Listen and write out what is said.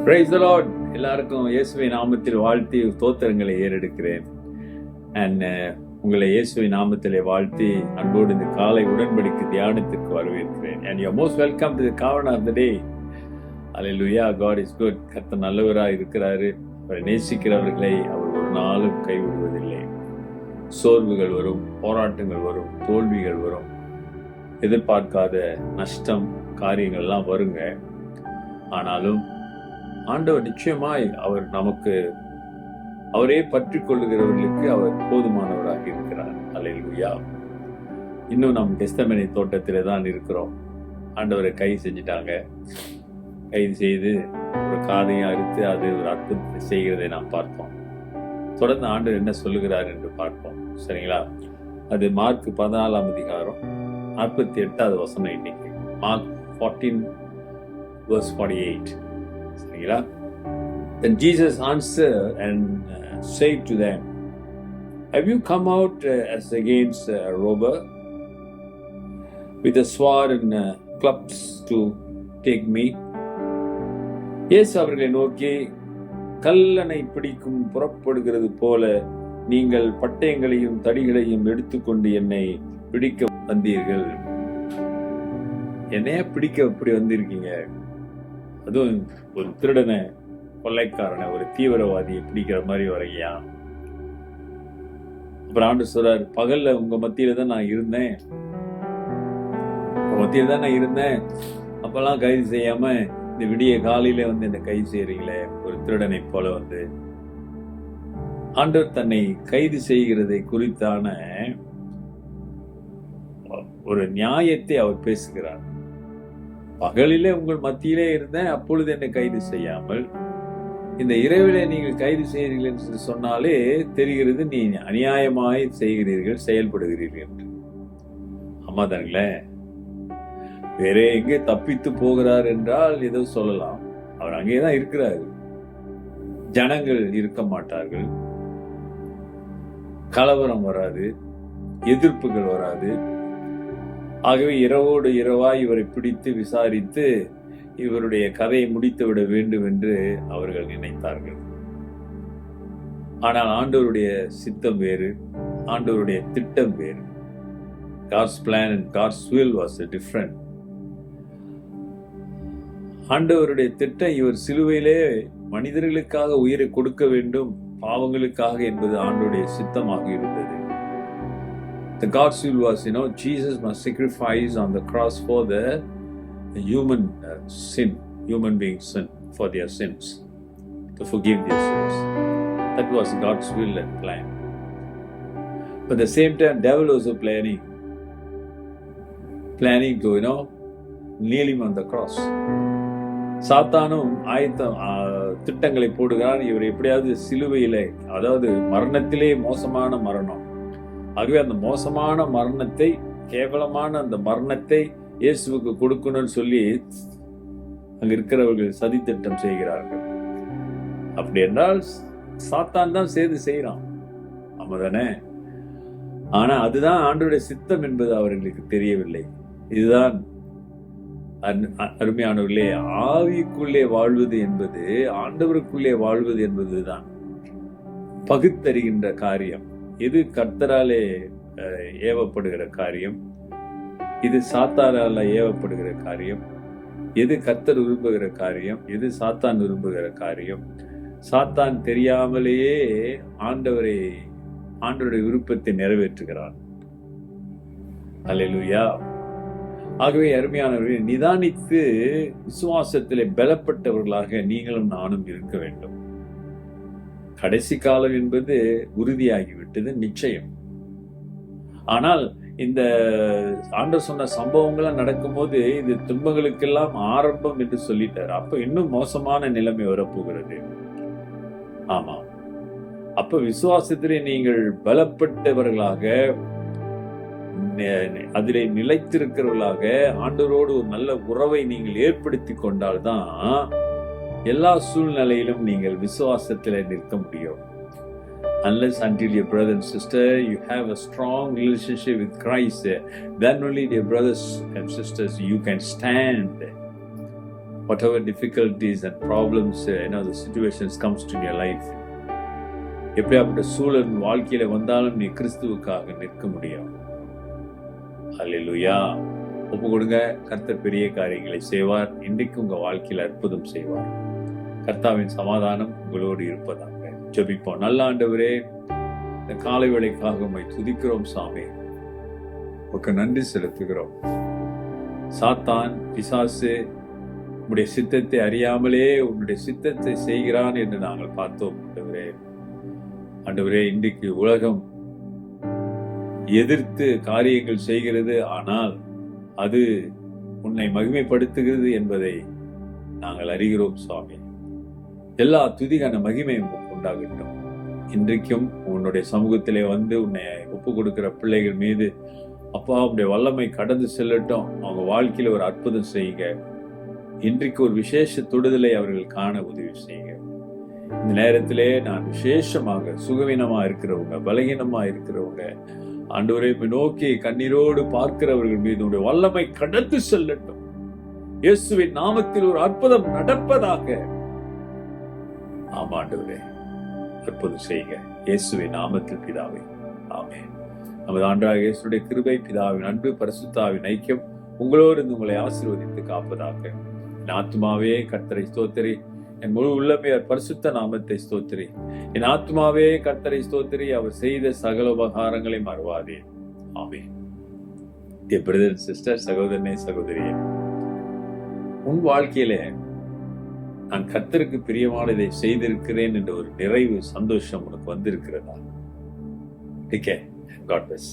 Praise the Lord. எல்லாருக்கும் இயேசுவின் நாமத்தில் வாழ்த்தி ஸ்தோத்திரங்களை ஏறெடுக்கிறேன். அண்ட் உங்களை இயேசுவின் நாமத்திலே வாழ்த்தி அன்போடு இந்த காலை உடன்படிக்கை தியானத்திற்கு வரவேற்கிறேன். And you are most welcome to the கவர்ன் of the day. Hallelujah. God is good. கர்த்தர் நல்லவராக இருக்கிறாரு. அவரை நேசிக்கிறவர்களை அவர் ஒரு நாளும் கைவிடுவதில்லை. சோர்வுகள் வரும், போராட்டங்கள் வரும், தோல்விகள் வரும், எதிர்பார்க்காத நஷ்டம் காரியங்கள்லாம் வருங்க. ஆனாலும் ஆண்டவர் நிச்சயமாய் அவர் நமக்கு அவரே பற்றி கொள்ளுகிறவர்களுக்கு அவர் போதுமானவராக இருக்கிறார். அல்லேலூயா. இன்னும் நாம் கெத்செமனே தோட்டத்திலே தான் இருக்கிறோம். ஆண்டவரை கைது செஞ்சிட்டாங்க. கைது செய்து ஒரு காதையை அறுத்து அது ஒரு அற்புதத்தை செய்கிறதை நாம் பார்த்தோம். தொடர்ந்து ஆண்டவர் என்ன சொல்லுகிறார் என்று பார்ப்போம். சரிங்களா? அது மார்க் 14 அதிகாரம் 48 வசனம். இன்னைக்கு மார்க் 14:48. சரிங்களா? Then Jesus answered and said to them, have you come out as against a robber with a sword and clubs to take me? இயேசு அவர்களை நோக்கி, கல்லனை பிடிக்கும் புறப்படுகிறது போல நீங்கள் பட்டயங்களையும் தடிகளையும் எடுத்துக்கொண்டு என்னை பிடிக்க வந்தீர்கள். என்னைய பிடிக்க இப்படி வந்திருக்கீங்க? அதுவும் ஒரு திருடனை, கொள்ளைக்காரனை, ஒரு தீவிரவாதியை பிடிக்கிற மாதிரி வரையா? அப்புறம் ஆண்டு சொல்றாரு, பகல்ல உங்க மத்தியில தான் நான் இருந்தேன், அப்பெல்லாம் கைது செய்யாம இந்த விடிய காலையில வந்து என்ன கைது செய்யறீங்களே, ஒரு திருடனை போல வந்து. ஆண்டவர் தன்னை கைது செய்கிறதை குறித்தான ஒரு நியாயத்தை அவர் பேசுகிறார். பகலிலே உங்கள் மத்தியிலே இருந்தேன், அப்பொழுது என்னை கைது செய்யாமல் இந்த இரவிலே நீங்கள் கைது செய்கிறீர்கள் என்று சொன்னாலே தெரிகிறது நீ அநியாயமாய் செய்கிறீர்கள், செயல்படுகிறீர்கள் என்று. ஆமா தானுங்களே? வேற எங்கே தப்பித்து போகிறார் என்றால் ஏதோ சொல்லலாம். அவர் அங்கேதான் இருக்கிறார். ஜனங்கள் இருக்க மாட்டார்கள், கலவரம் வராது, எதிர்ப்புகள் வராது. ஆகவே இரவோடு இரவாய் இவரை பிடித்து விசாரித்து இவருடைய கதையை முடித்து விட வேண்டும் என்று அவர்கள் நினைத்தார்கள். ஆனால் ஆண்டவருடைய சித்தம் வேறு, ஆண்டவருடைய திட்டம் வேறு. God's plan and God's will was different. ஆண்டவருடைய திட்டம் இவர் சிலுவையிலே மனிதர்களுக்காக உயிரை கொடுக்க வேண்டும், பாவங்களுக்காக என்பது ஆண்டவருடைய சித்தமாக இருந்தது. The God's will was, Jesus must sacrifice on the cross for the human being sin, for their sins, to forgive their sins. That was God's will and plan. But at the same time, devil was planning to, nail him on the cross. சாத்தானும் திட்டங்களை போடுகிறான். இவர் எப்படியாவது சிலுவையிலே, அதாவது மரணத்திலே மோசமான மரணம். ஆகவே அந்த மோசமான மரணத்தை, கேவலமான அந்த மரணத்தை இயேசுவுக்கு கொடுக்கணும்னு சொல்லி அங்க இருக்கிறவர்கள் சதி திட்டம் செய்கிறார்கள். அப்படி என்றால் சாத்தான் தான் சேர்ந்து செய்யறான். ஆமாதானே? ஆனா அதுதான் ஆண்டவருடைய சித்தம் என்பது அவர்களுக்கு தெரியவில்லை. இதுதான் அருமையானவர்களே, ஆவிக்குள்ளே வாழ்வது என்பது, ஆண்டவருக்குள்ளே வாழ்வது என்பதுதான் பகுத்தறிகின்ற காரியம். இது கர்த்தராலே ஏவப்படுகிற காரியம், இது சாத்தானால ஏவப்படுகிற காரியம், எது கர்த்தர் விரும்புகிற காரியம், எது சாத்தான் விரும்புகிற காரியம். சாத்தான் தெரியாமலேயே ஆண்டவருடைய விருப்பத்தை நிறைவேற்றுகிறான். அல்லேலூயா. ஆகவே அருமையானவர்களே, நிதானித்து விசுவாசத்திலே பலப்பட்டவர்களாக நீங்களும் நானும் இருக்க வேண்டும். கடைசி காலம் என்பது உறுதியாகிவிட்டது, நிச்சயம். ஆனால் இந்த ஆண்டவர் சொன்ன சம்பவங்கள்லாம் நடக்கும்போது இது துன்பங்களுக்கெல்லாம் ஆரம்பம் என்று சொல்லிட்டார். அப்ப இன்னும் மோசமான நிலைமை வரப்போகிறது. ஆமா, அப்ப விசுவாசத்திலே நீங்கள் பலப்பட்டவர்களாக, அதிலே நிலைத்திருக்கிறவர்களாக, ஆண்டவரோடு ஒரு நல்ல உறவை நீங்கள் ஏற்படுத்தி கொண்டால்தான் எல்லா சூழ்நிலையிலும் நீங்கள் விசுவாசத்திலே நிற்க முடியும். Unless until your brother and sister you have a strong relationship with Christ, then only, dear brothers and sisters, you can stand whatever difficulties and problems, the situations comes to your life, எப்படியாப்பட்ட சூழல் வாழ்க்கையில வந்தாலும் நீ கிறிஸ்துவுக்காக நிற்க முடியும். அல்லேலூயா. ஒப்பு கொடுங்க. கர்த்தர் பெரிய காரியங்களை செய்வார். இன்றைக்கு உங்க வாழ்க்கையில அற்புதம் செய்வார். கர்த்தாவின் சமாதானம் உங்களோடு இருப்பதாக. ஜெபிப்போம். நல்ல ஆண்டவரே, இந்த காலை வேளைக்காக உம்மை துதிக்கிறோம் சாமி. உமக்கு நன்றி செலுத்துகிறோம். சாத்தான் பிசாசு உம்முடைய சித்தத்தை அறியாமலே உன்னுடைய சித்தத்தை செய்கிறான் என்று நாங்கள் பார்த்தோம். ஆண்டவரே, இன்றைக்கு உலகம் எதிர்த்து காரியங்கள் செய்கிறது, ஆனால் அது உன்னை மகிமைப்படுத்துகிறது என்பதை நாங்கள் அறிகிறோம் சுவாமி. எல்லா துதிக்கான மகிமை உண்டாகட்டும். இன்றைக்கும் உன்னுடைய சமூகத்திலே வந்து உன்னை ஒப்பு கொடுக்கிற பிள்ளைகள் மீது அப்பா உடைய வல்லமை கடந்து செல்லட்டும். அவங்க வாழ்க்கையில ஒரு அற்புதம் செய்யுங்க. இன்றைக்கு ஒரு விசேஷ தொடுதலை அவர்கள் காண உதவி செய்யுங்க. இந்த நேரத்திலே நான் விசேஷமாக சுகவீனமா இருக்கிறவங்க, பலகீனமா இருக்கிறவங்க, ஆண்டவரை நோக்கி கண்ணீரோடு பார்க்கிறவர்கள் மீது உடைய வல்லமை கடந்து செல்லட்டும். இயேசுவின் நாமத்தில் ஒரு அற்புதம் நடப்பதாக. ஆமா ஆண்டவரே, அற்புதம் செய்யுங்க. இயேசுவின் நாமத்தில் பிதாவே, ஆமென். நமது ஆண்டவராகிய இயேசுவுடைய கிருபை, பிதாவின் அன்பு, பரிசுத்தாவின் ஐக்கியம் உங்களோடு உங்களை ஆசீர்வதித்து காப்பதாக. என் ஆத்துமாவே கர்த்தரை ஸ்தோத்திரி, என் முழு உள்ளமே பரிசுத்த நாமத்தை ஸ்தோத்திரி. என் ஆத்மாவே கர்த்தரை ஸ்தோத்திரி, அவர் செய்த சகல உபகாரங்களை மறவாதே. ஆமென். Dear brother and sister, சகோதரனே சகோதரியே, உன் வாழ்க்கையில நான் கர்த்தருக்கு பிரியமானதை செய்திருக்கிறேன் என்ற ஒரு நிறைவு, சந்தோஷம் உனக்கு வந்திருக்கிறதா? God bless.